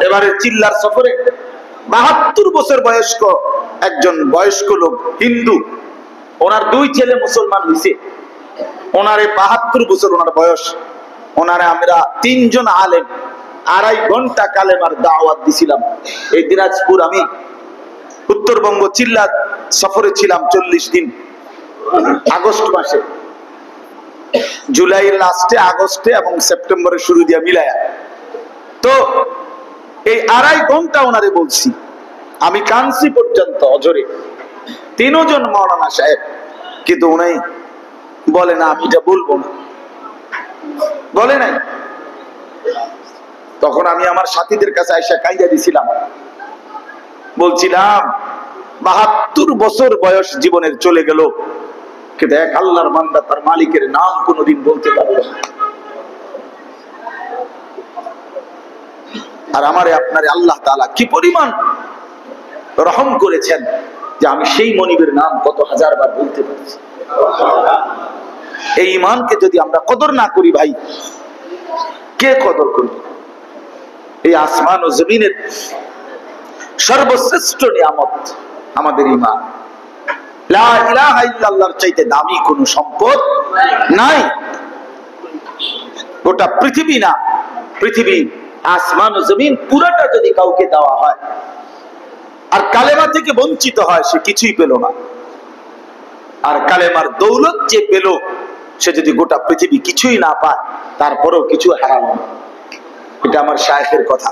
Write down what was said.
এবারে চিল্লার সফরে 72 বছর বয়স্ক একজন বয়স্ক লোক, হিন্দু, ওনার 2 ছেলে মুসলমান হয়েছে, ওনারে 72 বছর ওনার বয়স, ওনারে আমরা 3 জন আলেম 2.5 ঘন্টা কালেমার দাওয়াত দিছিলাম। এই দিনাজপুর, আমি উত্তরবঙ্গ চিল্লা সফরে ছিলাম 40 দিন, আগস্ট মাসে, জুলাইয়ের লাস্টে, আগস্টে এবং সেপ্টেম্বরের শুরু দিয়ে মিলায়া। তো এই 2.5 ঘন্টা ওনারে বলছি, আমি কানসি পর্যন্ত অজরে, 3 জন মাওলানা সাহেব, কিন্তু উনি বলে না আমি এটা বলবো না, বলে নাই। তখন আমি আমার সাথীদের কাছে আইসা কাইয়া দিছিলাম, বলছিলাম 72 বছর বয়স জীবনের চলে গেল, কিন্তু এক আল্লাহর বান্দা তার মালিকের নাম কোনোদিন বলতে পারল না। আর আমারে আপনারে আল্লাহ তাআলা কি পরিমাণ রহম করেছেন যে আমি সেই মনিবের নাম কত হাজার বার বলতে পারছি। এই ঈমানকে যদি আমরা কদর না করি ভাই, কে কদর করবে? এই আসমান ও জমিনের সর্বশ্রেষ্ঠ নিয়ামত আমাদের ঈমান। লা ইলাহা ইল্লাল্লাহর চাইতে দামি কোনো সম্পদ নাই। গোটা পৃথিবী না, পৃথিবী, আসমান ও জমিন পুরোটা যদি কাউকে দেওয়া হয় আর কালেমা থেকে বঞ্চিত হয়, সে কিছুই পেল না। আর কালেমার দৌলত যে পেল, সে যদি গোটা পৃথিবী কিছুই না পায়, তারপরেও কিছু হারালো না। এটা আমার শায়েখের কথা।